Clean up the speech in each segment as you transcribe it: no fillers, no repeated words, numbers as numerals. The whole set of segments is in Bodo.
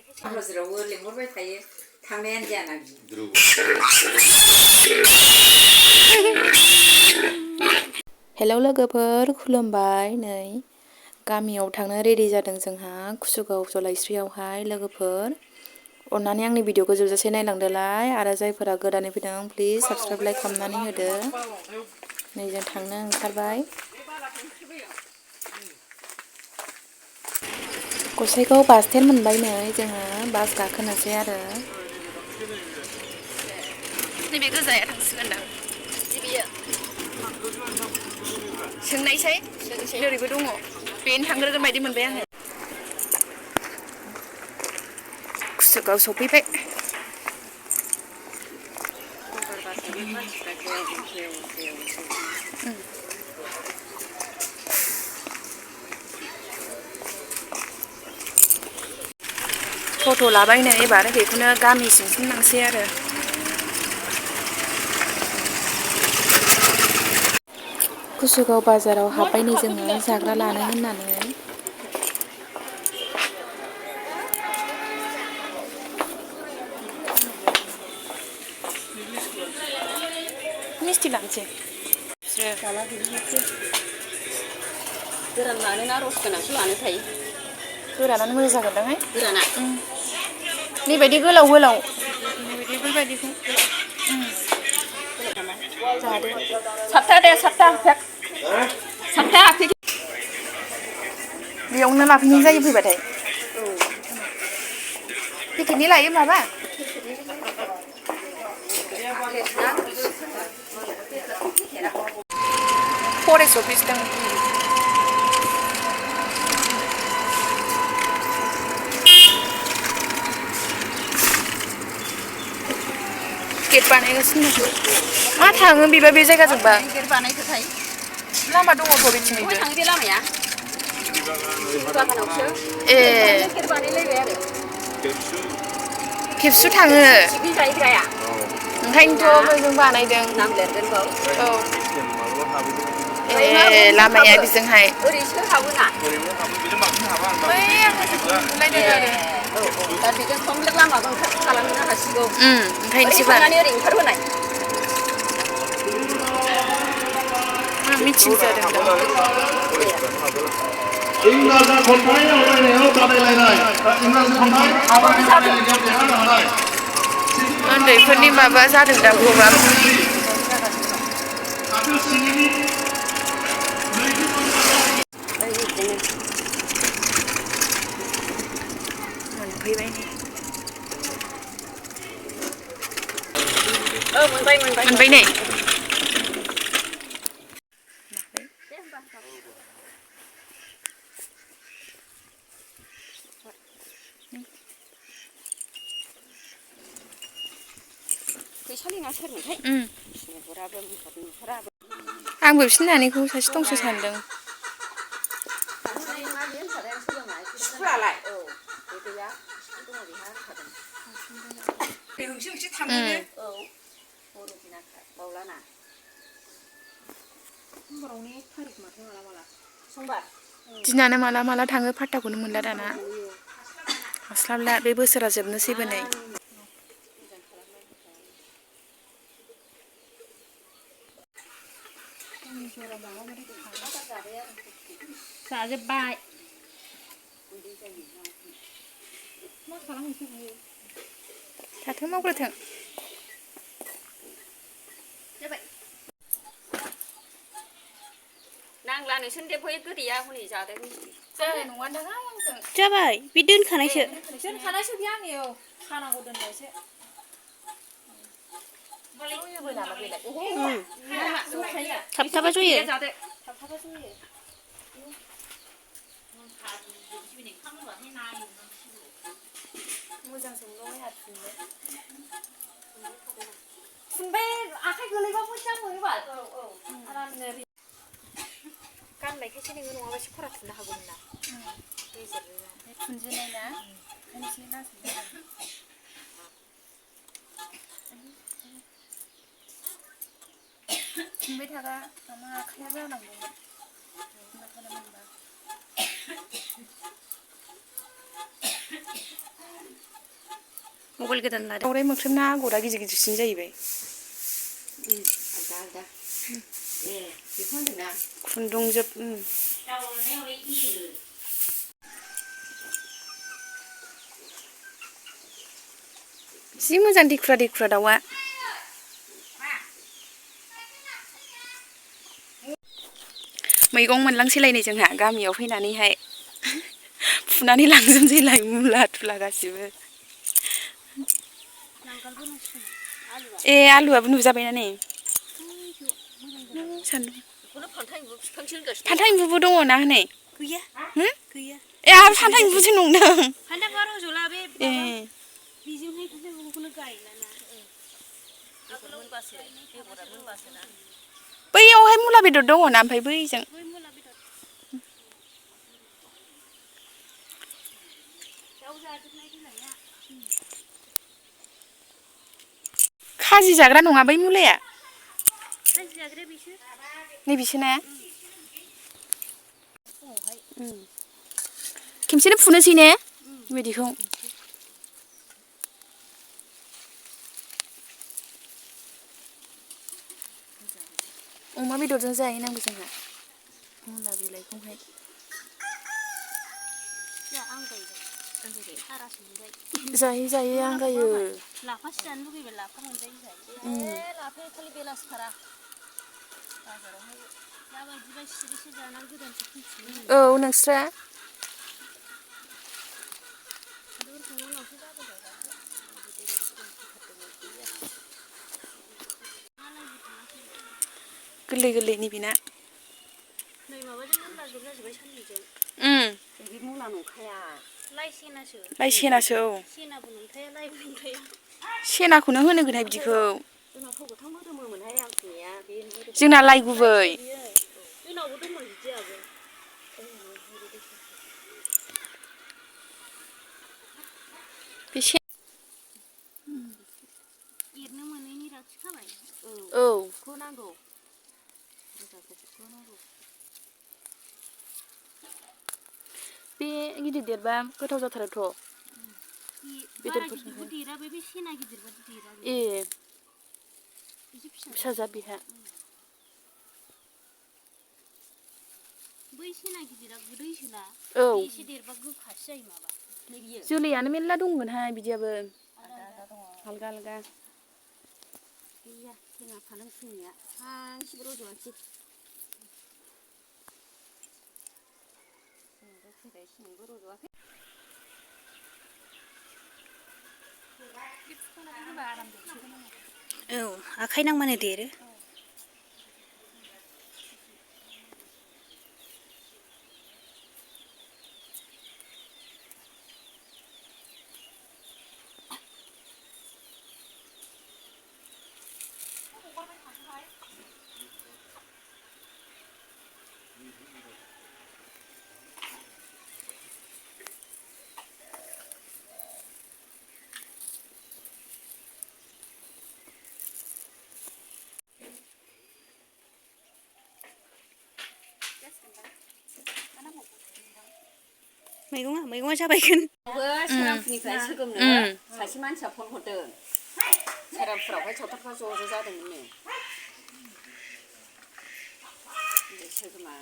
हाजोरावबो लेंहरबाय थायो थांनायानो जायाना हेलौ लोगोफोर खुलुमबाय नै गामियाव थांनो रेडि जादों जोंहा कुसुगाव जलाइस्रियावहाय लोगोफोर अन्नानै आंनि भिडिअखौ जोबजासे नायलांदोलाय आरो जायफोरा गोदानै फैदों प्लिज साबस्क्राइब लाइक खालामनानै होदो नै जों थांनो ओंखारबाय गसाइगाव बास स्टेन्ड मोनबाय नै जोङो बास गाखोनोसै आरो नैबे गोजाया थांसिगोनदां सोंनायसै ओरैबो दङ बेनो थांग्रोगोन बायदि मोनबाय आङो कुसुगाव सफैबाय फट' लाबाय नै एबार बेखौनो गामिसिम थांसै आरो कुसुगाव बाजाराव हाबबाय नै जोङो जाग्रा लानो होननानै मिस्टि लानोसै गोरान लानोना रस गोनांसो लानो थायो गोरानानो मोजां जागोनदांहाय गोराना नैबायदि गोलाव गोलाव बेफोरबायदिखौ जादो सातथा बेयावनो लाफैनाय जायो फैबाथाय पेकेटनि लायो माबा फरेस्ट अफिस दं गेट बानायगासिनो मा थाङो बेबा बे जायगाजोंबा गेट बानायखोथाय लामा दङथ' बिथिंनिबो थाङो बे लामाया बागानावसो ए गेट बानायलायबाय आरो खेबसु थाङो पिकनिक जाहैग्राया ओंखायनोथ' बैजों बानायदों नाम लिरदों बाव औ ए लामाया बिजोंहाय ओरैसो हाबोना बै नुलायदों आरो दा बेजों कमप्लिट लामाबो खालामनो हासिगौ ओंखायनोसोबा ओरै ओंखारबोनाय मिथिं जादों इंराजि खन्थाइ आवरायनायाव बादायलायनाय इंराजि खन्थाइ आवरायनायाव देरहानो हानाय उन्दैफोरनि माबा जादों दा प्रग्राम मोनफैबाय मोनबाय नै फैसालिना सोरमोनथाय आंबो बिसिनि नानिखौ सासे दंसो सानदों स्कुलालाय औ बे गैया दङ बेहा होखादों होंसो होंसो थाङो औ बर'दिना बावलाना समबारावनो 1 थारिख माथो माला समबार दिनानो माला माला थाङो फात्ताखौनो मोनला दाना हास्लाबला बे बोसोरा जोबनोसैबो नै जाजोब्बाय मा खालामहैखो बियो थाथों मावग्रोथों नांला नोंसोरनि बै गोदैया हनै जादों जानाय नङादांहाय आंजों जाबाय बे दोनखानायसो दोनखानायसो बे आंनि औ खानांगौ दोननायसो थाबथाबा जयो मोजां संबाय आखाइ गोलैबा मोजां मोनोबा औ आरामनो गाननायखायसो नोङो नङाबा एसे खरा थुननो हागौमोन ना थुनजेननाय ना ओंखायनो एसे लासै जादों थुनबाय थाबा माबा आखाइया जालांगौमोन थुनबाय थानो मोनबा मबाइल गोदान लादों। दावराइ मोख्रेबना आगरा गिदिर गिदिरसिन जाहैबाय। आलदा ए बेखौ होनदोंना खुन्दुंजोब जि मोजां देखुरा दाउआ। मैगं मोनलांसैलायनै जोंहा गामियाव फैनानैहाय फुनानै लांजोबसैलाय मुला थुला गासिबो। ए आलुआबो नुजाबायना नै सान्दुं। फान्थाव एम्बुबो दङ ना हनै? गैया गैया। ए आंहा फान्थाव एम्बुसो नंदों। फान्थावा रज'ला बे ए बेजोंहाय फान्थाव एम्बुखौनो गायलाना। बैयावहाय मुला बेदर दङ ना ओमफ्राय बैजों। बै मुला बेदर दाउ जाजोबनाय बिलाइआ। खाजि जाग्रा नङा बै मुलाया। खाजि जाग्राया बिसो। नै बिसोना खेमसेनो फुनोसै ने बिदिखौ। अमा बेदरजों जाहैनांगौ जोंहा मुला बिलाइखौहाय। जायै आंगायो। लाफासो जानो लुगैबाय लाफा मोनजायो जायो। लाफाया खालि बेलासिथारा बाजारावहाय दाबायदिबा सिरिसे जानानै गोदानसो फैफिनो। औ नोंस्रा गोरलै नैबेना। नै माबाजों मुला जब जाजोब्बाय साननैजों। बे मुला नंखाया लाइ सेनासो। लाइ सेनासो औ। सेनाबो नंखाया लाइबो नंखाया। सेनाखौनो होनोगोनहाय बिदिखौ। जोंना थाव गोथां मोदोमोमोनहाय आं सुनाया बे जोंना लाइ गुबै। जोंनावबो दंमोन बिदियाबो। एरनो मोनैनि राखि खाबाय। औ खौ नांगौ नांगौ। बे गिदिर देरबा गोथाव जाथारोथ'। बारा गिदिरबो देरा बे सेना गिदिरबादि देरा बे। ए एसे फिसा जा बेहा। बै सेना गिदिरा गोदैसोना औ बे एसे देरबा गोखासो जायो माबा। जोलैयानो मेरला दंमोनहाय बिदियाबो आलगा। गैया जोंना फानो फुंनिया फांसेबो रज'आसै। फैबाय सिनोबो रज'आखै। औ आखाइ नांबानो देरो। मैगङा जाबायगोन। सोरांफुरनिफ्राय सोगोमनो सासे मानसिया फन हरदों। सोरांफुरावहाय सावथालफ्रा ज' जादोंमोननो। सोगोमा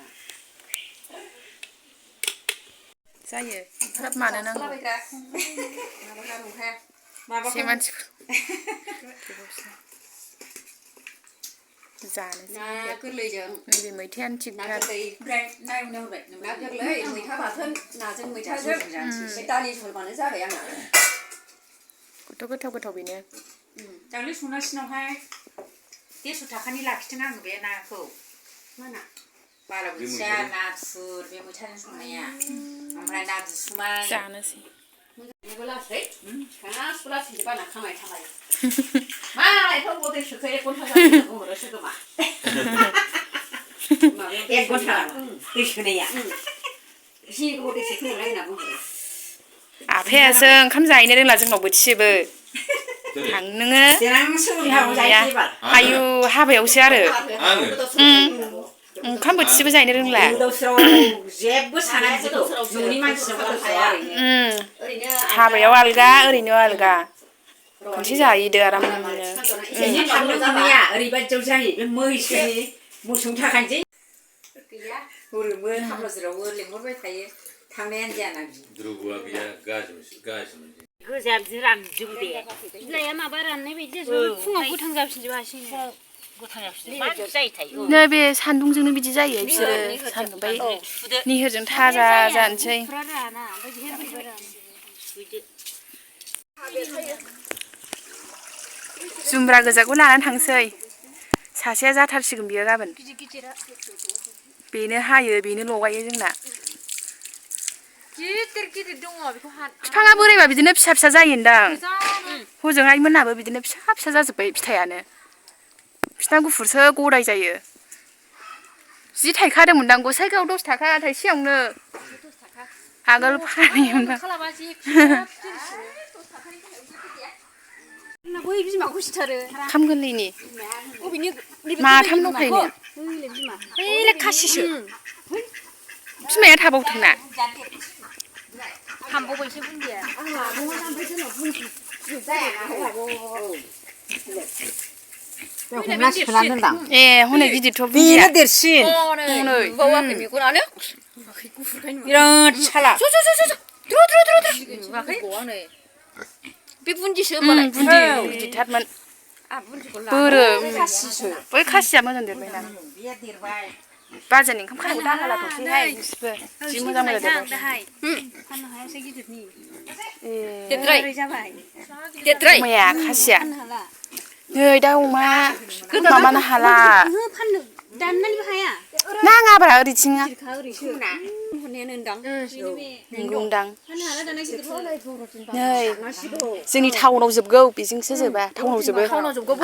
जायो एफाराब मानो नांगौ। एसे मानसिफोर जानोसै गोरलैजों नैबे मैथायानो थिगथार। ना गोरलै मैथा बाथोन नाजों मैथाजों दालि जहलबानो जाबाय आंना। गोथाव बेनो। दाख्लै सनासिनावहाय 150 थाखानि लाखिदों आङो बे नाखौ। मा ना? बालाबोथिया नाथुर बे मैथाजों संनाया ओमफ्राय ना दुसुमाय जानोसै। बेबो लासै गासिबो लासैसो बाना खामाय मा एफा गदै सोखो 1 घन्टा जाबाय बुंहरो सोगोमा। 1 घन्टा दै सोनाया जि गदै सोखो नोंलाय होनना बुंहरो। आफायासो ओंखाम जाहैनो रोंला जोंनाव बोथिसेबो। नोङो आयु हाबायावसो आरो ओंखाम बोथिसेबो जाहैनो रोंला। जेबो साना बिदिखौ न'नि मानसिनाव हाया। हाबायाव आलगा ओरैनो आलगा। खनसे जाहैदो आरामनो एसे थांनो मोननाया ओरैबायदियाव जायो बे मैसोनि मोसौ थाखायसै गैया हरैबो हाब्लाजोरावबो लेंहरबाय थायो थांनायानो जायाना द्रुबुआ गैया गाज्रि गोजा बिदि रानजोबो दे बिलाइआ माबा राननाय बायदि जाजोबो फुङाव गोथां जाफिनजोबो हारसिंनो गोथां जाफिनजोबो मा जायो थायो नै बे सान्दुंजोंनो बिदि जायो बिसोरो सान्दुं ओमफ्राय निहोरजों थाजा जानोसै राना ओमफ्राय बिहार बोरैबा रानो जुमब्रा गोजाखौ लानानै थांसै सासेया जाथारसिगोन बियो गाबोन बेनो हायो बेनो लगायो जोंना गिदिर दङ बेखौ बिफाङा बोरायबा बिदिनो फिसा फिसा जायोनदां हजोंहाय मोनहाबो बिदिनो फिसा फिसा जाजोब्बाय फिथाइयानो बिसिना गुफुरसो गदाय जायो जि थाइखादोंमोनदां गसाइगावआव 10 थाखा थाइसेयावनो आगोल फानहैयोमोन बै बिमाखौ सिथारो खाम गोरलैनि बबेनि माथाम दंखायो बिमा ओइ खासिसो बिमाया थाबावथोंना हामबावबायसो बुन्दिया हमना सोना दोनदां ए हनै गिदिरथ' बेनो देरसिन हनै बावाखै मेगनानो बिराद साला बे बुन्दिसो होमबालाय बुन्दि गिदिरथारमोन बोरो बै खासिया मोजां देरबायना बिया देरबाय बाजारनि ओंखाम खालामनो दागालाथ'सैहाय बिसोरबो जि मोजां मोजां देरबाय फाननो हायासै गिदिरनि देद्राय जाबाय देद्राय अमाया खासिया नै दा अमा माबानो हाला फाननो दाननानैबो हाया नाङाब्रा ओरैथिङा ओरैसो हरनायानो होनदां नंगौदां फाननो हाला दाना गिदिरखौ नै जोंनि टाउनाव जोबगौ बेजोंसो जोबा टाउनाव जोबो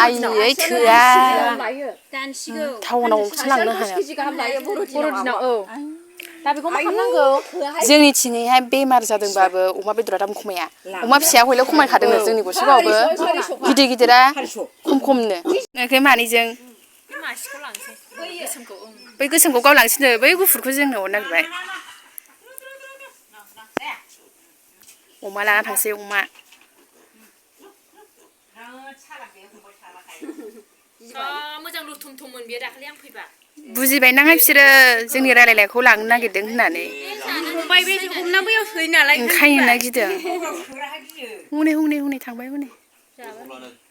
आयै थोआ दानसिगौ टाउनावसो लांनो हाया गाहाम लायो बर' दिनाव दा बेखौ मा खालामनांगौ जोंनिथिङैहाय बेमार जादोंबाबो अमा बेदरा दाम खमाया अमा फिसाया हयले खमायखादोंनो जोंनि गसाइगावआवबो गिदिर गिदिरा खम खमनो नोंखौ मानैजों मासेखौ लांसै बै गोसोमखौ गावलांसिनो बै गुफुरखौ जोंनो हरनो नागिरबाय अमा लाना थांसै अमा मोजां लुथुमथुममोन बेयो दाखालि आं फैबा बुजिबायनाङा बिसोरो जोंनि रायलायनायखौ लांनो नागिरदों होननानै हमबाय बे हमना बैयाव सोयो नालाय ओंखायनो गिदों हनै हनै हनै थांबाय हनै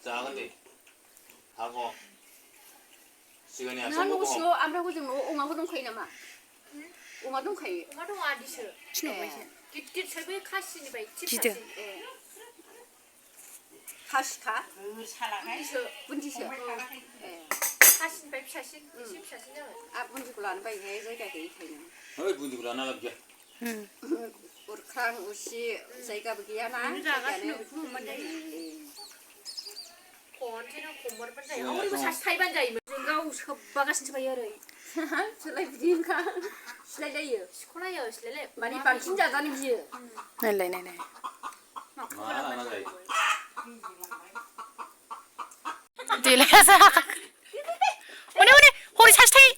जागोन दे हागौ सिगांनि नोंहा न' सिङाव ओमफ्राय हजों न'आव अमाफोर दंखायो नामा अमा दंखायो अमा दङ आदिसो गिदिरसो बै खासिनिफ्राय गिदों खासिखा बुन्दिसो खासिनिफ्राय फिसासिन एसे फिसासिन जाबाय बुन्दिखौ लानो बायोहाय जायगा गैयिखायनो ओइ बुन्दिखौ लाना लाब गैया उरखां उसि जायगाबो गैयाना जागासिनो बेखौ मोनबानो जायो खनसेनो खमबारबानो जायो ओरैबो सासे थाइबानो जायोमोन जों गाव सोबबागासिनो थायो ओरै सोलाय बिदिनोखा सिलायलायो सिख'लायो सिलायलायो माने बांसिन जाजानो बियो नायलाय नायलाय मा लाना जायो देलाया हनै हनै हरै सासे थायो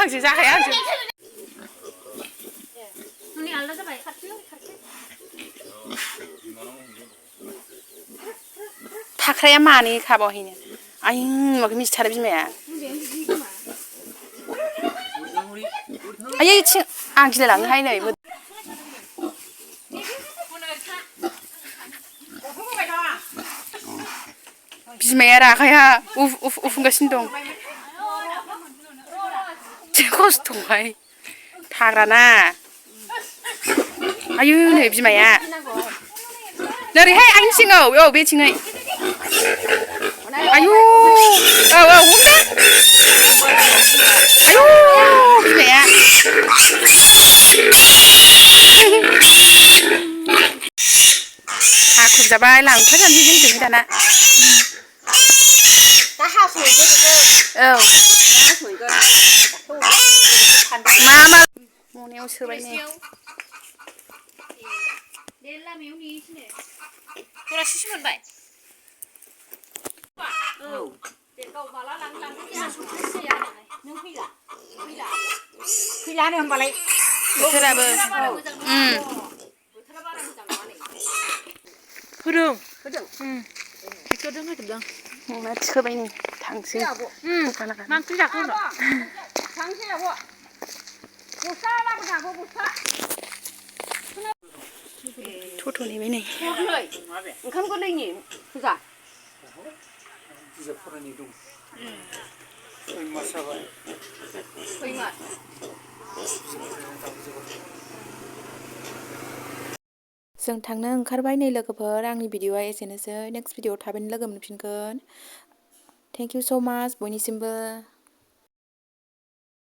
आंसो जाखाया आंसो हनै आलदा जाबाय खाथियाव खाथि फाख्राया मानै खाबावहैनो आयु माखौ मिथिथारो बिमाया आयै थिं आं गिलायलाङोहाय नै बिमाया रागाया उफ उफ उफुंगासिनो दं खस्थ'हाय थाग्राना आयु नै बिमाया नोरैहाय आंनि सिङाव औ बेथिङै आयु औ औ हमदो आयु बिमाया हाखुर जाबाय लांफाजानोसै जोंजोंहाय दाना दा हास'हैगोन औ मा मा मनायाव सोबाय नै बे लामायाव नेयोसैनो जरासेसो मोनबाय औ दे गाव माला लांनो जोंहा सप्तासे जाया नों फैला फैलानो होनबालाय बोथोराबो बोथोरा बारा मोजां फोरों होदों ट्रेक्टरजों होजोबदों संना थिखोबाय नै थांसै मा ओंख्रि जाखो होनदों थांसै आब' बस्था लाबोदों आब' बस्था थथ' नेबाय नै हरनै ओंखाम गोरलैनि फुजा बिजाब फरायनाय दं 6 मास जाबाय 6 मास जों थांनो ओंखारबाय नै लोगोफोर आंनि भिडिअआ एसेनोसै नेक्स्ट भिडिअआव थाबैनो लोगो मोनफिनगोन थेंक इउ स' माच बयनिसिमबो